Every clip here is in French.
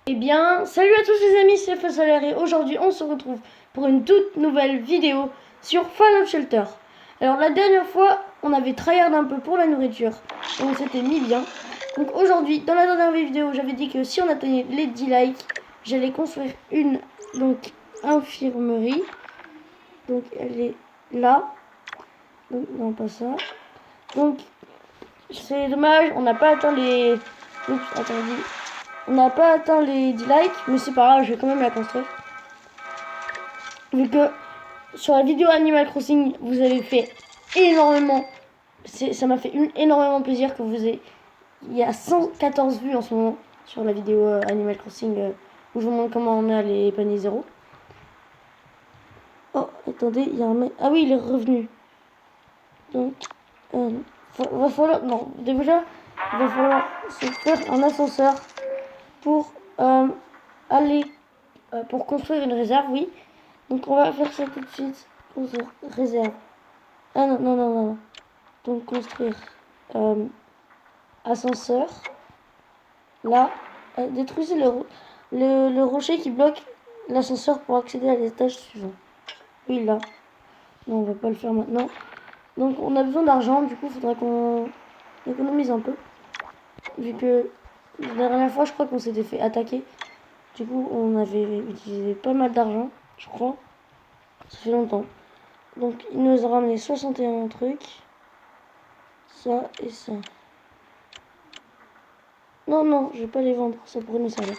Eh bien, salut à tous les amis, c'est Fassalaire et aujourd'hui on se retrouve pour une toute nouvelle vidéo sur Fallout Shelter. Alors la dernière fois, on avait tryhard un peu pour la nourriture et on s'était mis bien. Donc aujourd'hui, dans la dernière vidéo, j'avais dit que si on atteignait les 10 likes, j'allais construire une infirmerie. Donc elle est là. Donc non, pas ça. Donc c'est dommage, on n'a pas atteint les... Oups, attendez. On n'a pas atteint les 10 likes, mais c'est pas grave, je vais quand même la construire. Vu que sur la vidéo Animal Crossing, vous avez fait énormément. Ça m'a fait énormément plaisir que vous ayez... Il y a 114 vues en ce moment sur la vidéo Animal Crossing où je vous montre comment on a les paniers zéro. Oh, attendez, il y a un mec... Ah oui, il est revenu. Donc, va falloir... Non, déjà, il va falloir se faire un ascenseur pour aller... pour construire une réserve, oui. Donc on va faire ça tout de suite. Construire réserve. Ah non, non, non, non. Donc construire ascenseur. Là, détruisez le rocher qui bloque l'ascenseur pour accéder à l'étage suivant. Oui, là. Non, on va pas le faire maintenant. Donc on a besoin d'argent, du coup il faudra qu'on économise un peu. Vu que la dernière fois je crois qu'on s'était fait attaquer. Du coup on avait utilisé pas mal d'argent, je crois. Ça fait longtemps. Donc il nous a ramené 61 trucs. Ça et ça. Non, non, je vais pas les vendre, ça pourrait nous servir.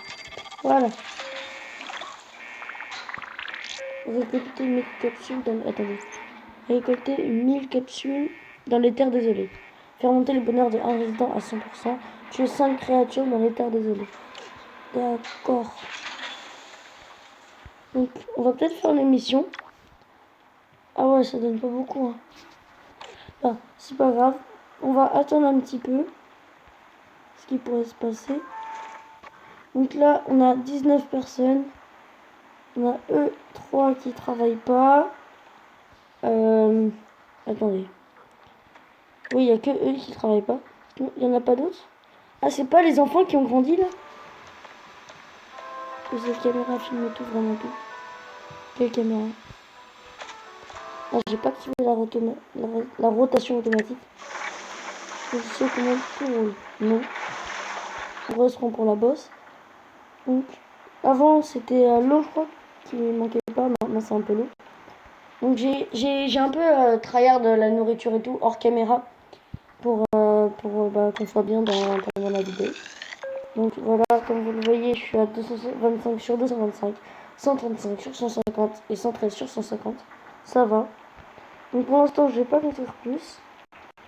Voilà. Récolter 1000 capsules dans... Attendez. Récolter 1000 capsules dans les terres désolées. Faire monter le bonheur de un résident à 100%. Tuer 5 créatures dans les terres désolées. D'accord. Donc, on va peut-être faire l'émission. Ah ouais, ça donne pas beaucoup. Hein. Ah, c'est pas grave. On va attendre un petit peu. Ce qui pourrait se passer. Donc là, on a 19 personnes. On a eux 3 qui travaillent pas. Attendez. Oui, il n'y a que eux qui travaillent pas. Il n'y en a pas d'autres. Ah, c'est pas les enfants qui ont grandi là. Que cette caméra filme tout, vraiment tout. Quelle caméra? Ah, j'ai pas activé la rotation automatique. Je sais comment tout roule. Non. On reprend pour la bosse. Donc, avant c'était l'eau, je crois, qui manquait pas. Maintenant c'est un peu l'eau. Donc j'ai un peu tryhard la nourriture et tout hors caméra pour qu'on soit bien pendant la vidéo. Donc voilà, comme vous le voyez, je suis à 225 sur 225, 135 sur 150 et 113 sur 150. Ça va. Donc pour l'instant, je vais pas construire plus.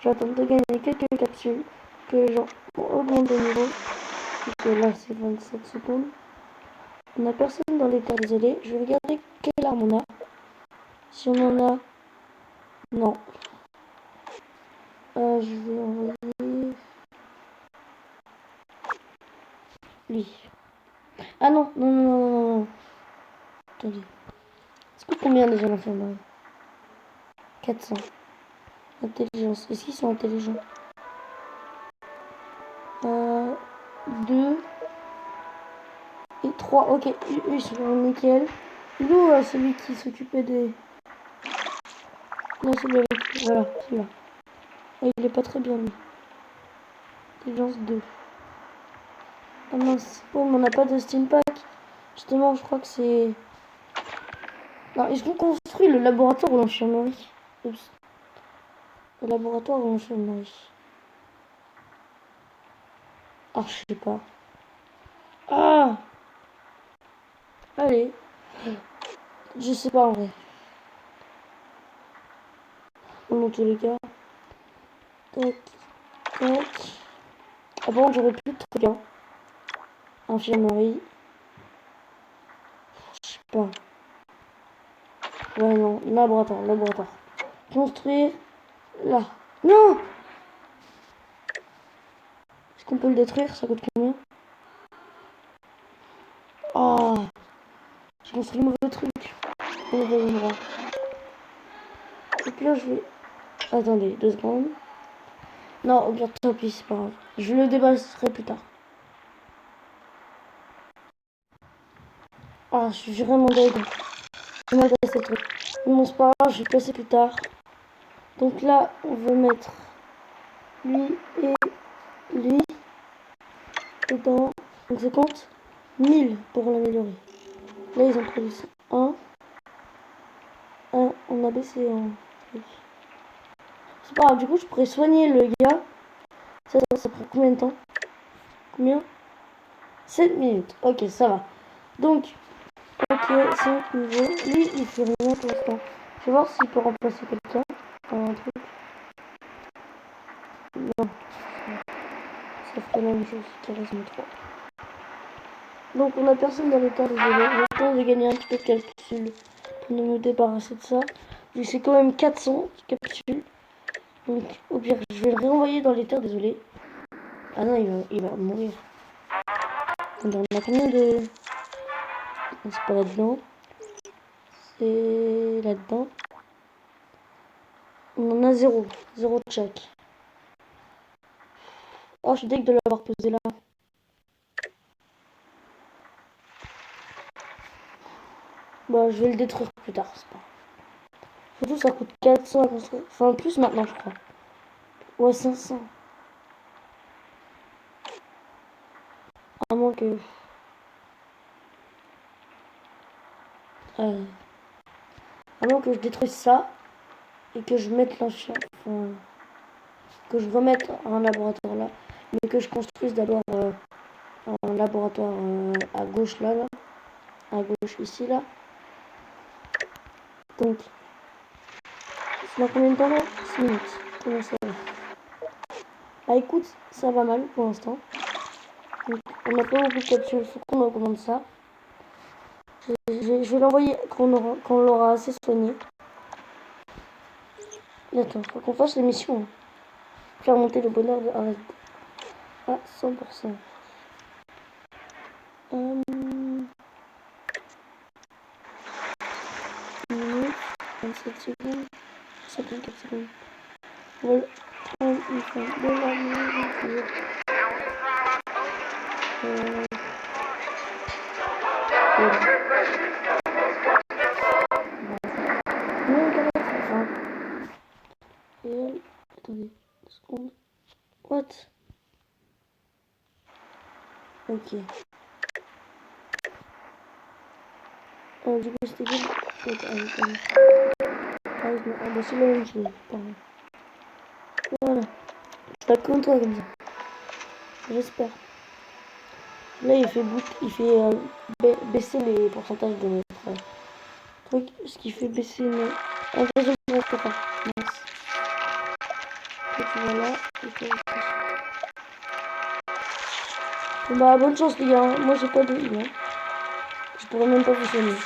Je vais attendre de gagner quelques capsules que les gens augmentent de niveau. Donc là, c'est 27 secondes. On n'a personne dans les terres isolées. Je vais regarder quelle arme on a. Si on en a... Non. Je vais envoyer... lui. Ah non, non, non, non, non, non. Attendez. Est-ce que combien déjà l'infirmerie? 400. Intelligence. Est-ce qu'ils sont intelligents? 2 et 3. Ok, ils sont nickel. D'où celui qui s'occupait des... Non, celui avec... Voilà, celui-là. Il est pas très bien, lui. Intelligence 2. Ah mince. Oh, mais on n'a pas de steam pack. Justement, je crois que c'est... Non, est-ce qu'on construit le laboratoire ou l'infirmerie? Oups. Le laboratoire ou l'infirmerie? Ah, je sais pas. Ah! Allez. Je sais pas en vrai. Dans tous les cas. Tac. Tac. Ah bon, j'aurais plus de trucs. Hein. Infirmerie. Je sais pas. Ouais, non. Laboratoire. Laboratoire. Construire. Là. Non! Est-ce qu'on peut le détruire? Ça coûte combien? Ah! J'ai construit le mauvais truc. Au mauvais endroit. Donc là, je vais... Attendez, 2 secondes. Non, au pire, tant pis, c'est pas grave. Je le débasserai plus tard. Ah, je suis vraiment deg. Je m'intéresse à ce truc. Mais bon, c'est pas grave, je vais passer plus tard. Donc là, on va mettre lui et lui. Et dans... Donc ça compte 1000 pour l'améliorer. Là, ils ont produit 1. On a baissé en... C'est pas grave, du coup, je pourrais soigner le gars. Ça prend combien de temps? Combien? 7 minutes. Ok, ça va. Donc, ok, 5 niveaux. Lui, il fait rien pour l'instant. Je vais voir s'il peut remplacer quelqu'un. Un truc. Non. Ça ferait la même chose. Charisme 3. Donc, on a personne dans les terres, désolé. J'ai le temps de gagner un petit peu de capsules pour nous débarrasser de ça. C'est quand même 400 capsules. Donc, au pire, je vais le réenvoyer dans les terres, désolé. Ah non, il va mourir. On a combien de... Non, c'est pas là-dedans. C'est là-dedans. On en a 0. 0 de chaque. Oh, je suis deg de l'avoir posé là. Bah, je vais le détruire plus tard, c'est pas grave. Surtout, ça coûte 400 à construire. Enfin, plus maintenant, je crois. Ouais, 500. À moins que... à moins que je détruise ça. Et que je mette l'ancien... Enfin... Que je remette un laboratoire là. Mais que je construise d'abord un laboratoire à gauche là. À gauche ici là. Donc... Ça m'a combien de temps là? 6 minutes. Comment ça va? Ah écoute, ça va mal pour l'instant. On n'a pas beaucoup de capsules, faut qu'on augmente ça. Je vais l'envoyer quand on l'aura assez soigné. Et attends, faut qu'on fasse l'émission. Faire monter le bonheur de Arrête à 100%. 1 minute, 27 secondes, 54 secondes. Voilà, prendre une fin de la nourriture. Non, enfin. Et elle, attendez, 2 secondes. What? Ok. Du coup, c'était bien. Ah, bah, c'est la même chose. Pardon. Voilà. Je tape comme toi, comme ça. J'espère. Là, il fait baisser les pourcentages de notre truc. Ce qui fait baisser nos... En fait, je ne reste pas. Mince. Et puis voilà. Bon, bah, bonne chance, les gars. Moi, j'ai pas de heal. Hein. Je pourrais même pas vous soigner.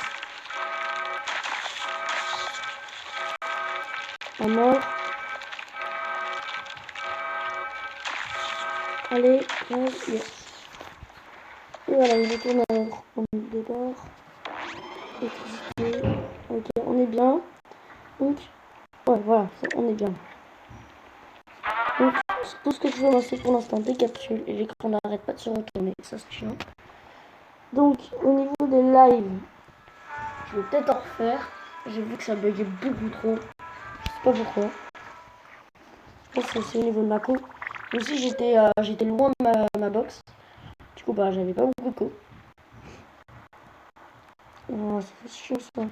À mort. Allez, yes. Et voilà, il retourne à notre point de départ. Électricité. Ok, on est bien. Donc, ouais, voilà, on est bien. Donc, tout ce que je veux, moi, c'est pour l'instant des capsules. Et l'écran n'arrête pas de se retourner. Ça, c'est chiant. Donc, au niveau des lives, je vais peut-être en refaire. J'ai vu que ça buguait beaucoup trop. Je sais pas pourquoi. Ça, c'est au niveau de ma co. Mais aussi, j'étais loin de ma box. Du coup, bah, j'avais pas beaucoup de co. Oh, ça fait chiant ça.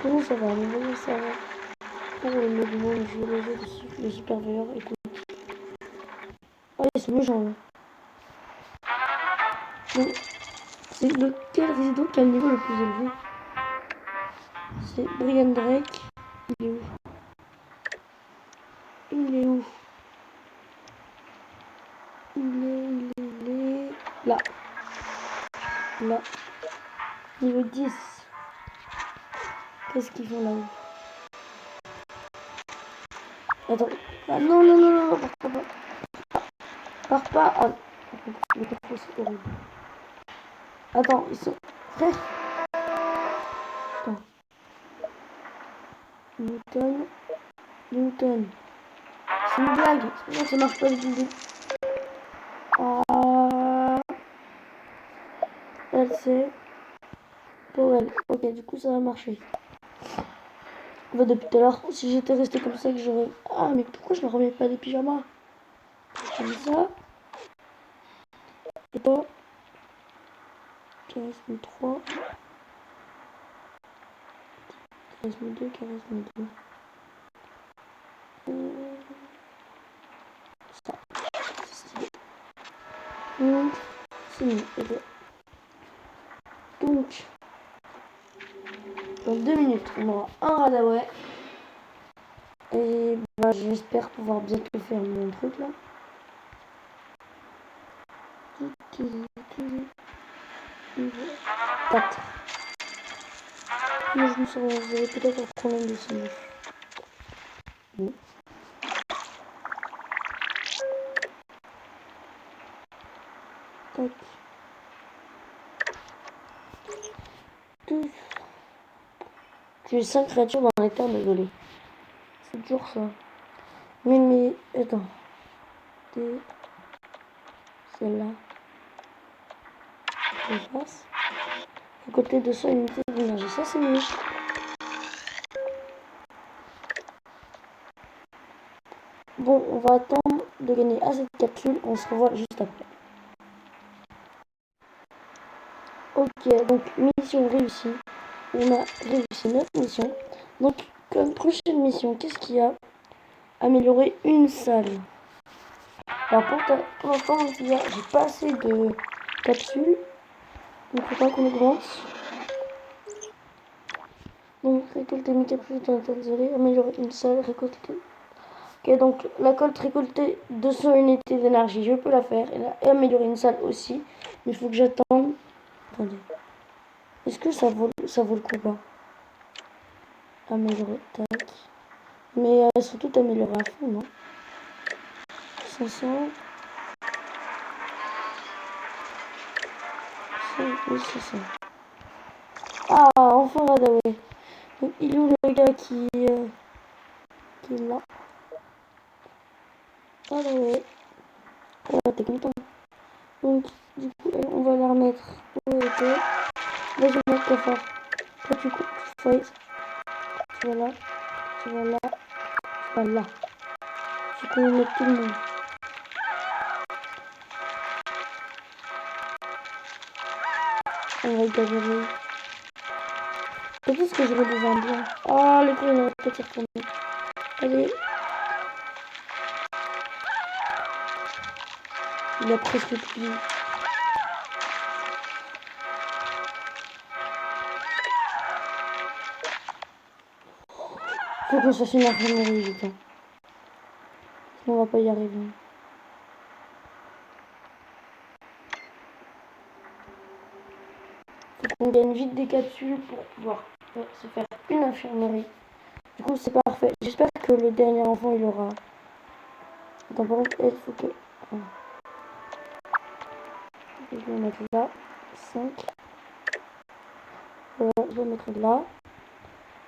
Comment ça va? Mais ça va. Pour le mouvement, le jeu, le super veilleur, écoute. Oh, ils sont méchants là. Donc, c'est lequel résident qui a le niveau le plus élevé? C'est Brian Drake. Il est où? Il est où? Il est... Là. Là. Niveau 10. Qu'est-ce qu'ils font là-haut? Attends. Ah non, non, non, non, pars pas. Pars pas. Ah. Le capot, c'est horrible. Attends, ils sont... Frère. Attends. Newton. C'est une blague. C'est pour ça que ça marche pas du tout. Ah. Elle sait. Powell. Ok, du coup, ça va marcher. Bah, depuis tout à l'heure, si j'étais resté comme ça, que j'aurais... Ah, mais pourquoi je ne remets pas des pyjamas? Comme ça. Et toi? Charisme 3. Charisme 2, charisme 2. Ça, c'est stylé. C'est mieux. Ok. Donc, dans 2 minutes, on aura un Radaway. Et bah, j'espère pouvoir bientôt faire mon truc là. 4. Mais je me sens, vous avez peut-être un problème de sinus. Bon. Tac. J'ai 5 créatures dans les terres, désolé. C'est toujours ça. Mais, attends. Celle-là. Je passe. À côté de ça, unité d'énergie. Ça, c'est mieux. Bon, on va attendre de gagner assez de capsules. On se revoit juste après. Ok, donc mission réussie. On a réussi notre mission. Donc, comme prochaine mission, qu'est-ce qu'il y a? Améliorer une salle. Alors, pour l'instant, j'ai pas assez de capsules. Donc, il faut pas qu'on augmente. Donc, récolter 1000 capsules dans la isolée. Améliorer une salle. Récolter. Ok, donc la colte récolter 200 unités d'énergie, je peux la faire. Et améliorer une salle aussi. Mais il faut que j'attende. Attendez. Est-ce que ça vaut le coup pas? Améliorer, tac. Mais elles sont toutes améliorées à fond, non? 500. 500. Ah, enfin Radaway. Donc il est où le gars qui est là? Radaway. Oh, t'es content. Donc, du coup, on va la remettre où elle était. Là, je vais mettre cafard. Toi, tu fight. Tu vas là. Tu vas là. Tu vas là. Faut qu'on mette tout le monde. On va galérer. Peut-être que j'aurai des indiens. Ah, les couilles, on aurait peut-être retourné. Allez. Il a presque tout dit. Faut qu'on fasse une infirmerie vite. Hein. Sinon, on va pas y arriver. Faut qu'on gagne vite des capsules pour pouvoir se faire une infirmerie. Du coup, c'est parfait. J'espère que le dernier enfant, il aura... Attends, par contre, il faut que... Oh. Je vais mettre là. 5. Je vais mettre là.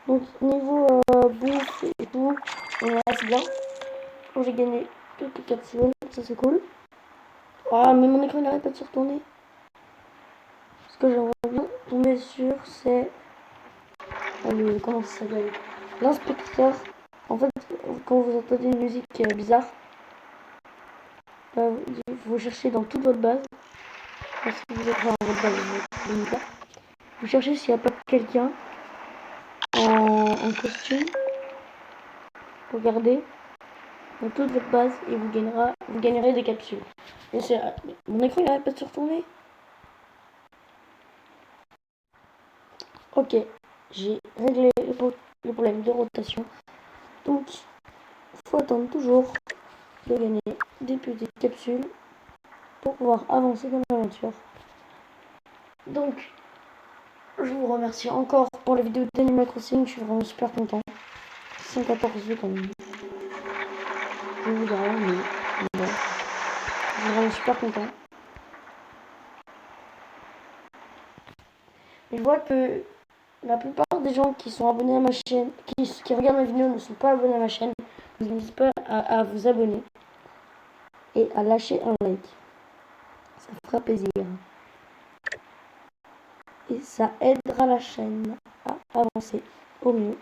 Donc, niveau bouffe et tout, on est assez bien. Quand j'ai gagné quelques capsules, ça c'est cool. Ah, mais mon écran n'arrête pas de se retourner. Ce que j'aimerais bien tomber sur, c'est... Comment ça s'appelle? L'inspecteur. En fait, quand vous entendez une musique bizarre, vous cherchez dans toute votre base. Parce que vous êtes dans votre base, vous cherchez s'il n'y a pas quelqu'un en costume. Regardez dans toute votre base et vous gagnerez des capsules. Et mon écran il n'arrête pas de se retourner. Ok, j'ai réglé le problème de rotation. Donc, il faut attendre toujours de gagner des petites capsules pour pouvoir avancer dans l'aventure. Donc, je vous remercie encore pour la vidéo d'Animal Crossing. Je suis vraiment super content. 114 vues quand même. Je vous dis rien, mais bon, je suis vraiment super content. Et je vois que la plupart des gens qui sont abonnés à ma chaîne, qui regardent ma vidéo ne sont pas abonnés à ma chaîne. Je n'hésite pas à vous abonner et à lâcher un like. Ça fera plaisir. et ça aidera la chaîne à avancer au mieux.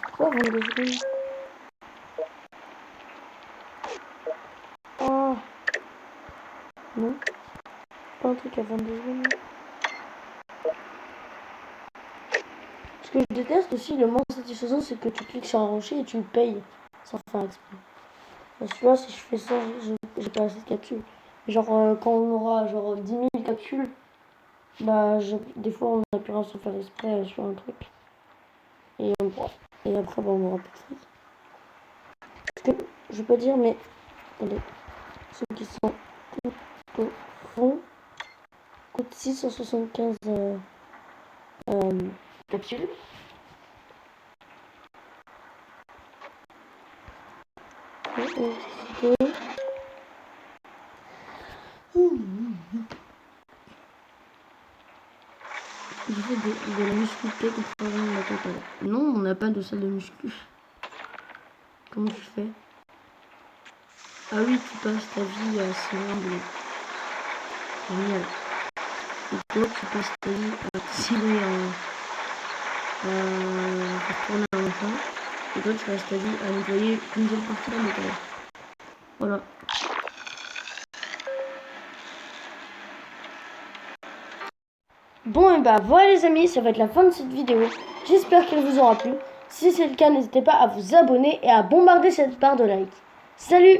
Pourquoi 22 secondes? Ah non, pas un truc à 22 secondes. Ce que je déteste aussi, le moins satisfaisant, c'est que tu cliques sur un rocher et tu le payes sans faire exprès. Parce que tu vois, si je fais ça, j'ai pas assez de capsules. Genre, quand on aura genre 10 000 capsules, bah, des fois, on appuiera sans faire exprès sur un truc. Et après, bah, on aura plus de fric. Parce que, je vais pas dire, mais attendez, ceux qui sont tout au fond coûtent 675 capsules. Il fait de la musculité pour faire la totale. Non, on n'a pas de salle de muscu. Comment tu fais? Ah oui, tu passes ta vie à s'élever. Génial. Et toi, tu passes ta vie à tirer à tourner un machin. Et toi, tu passes ta vie à nettoyer une seule partie d'un métal. Voilà. Bon, et bah voilà les amis, ça va être la fin de cette vidéo. J'espère qu'elle vous aura plu. Si c'est le cas, n'hésitez pas à vous abonner et à bombarder cette barre de like. Salut!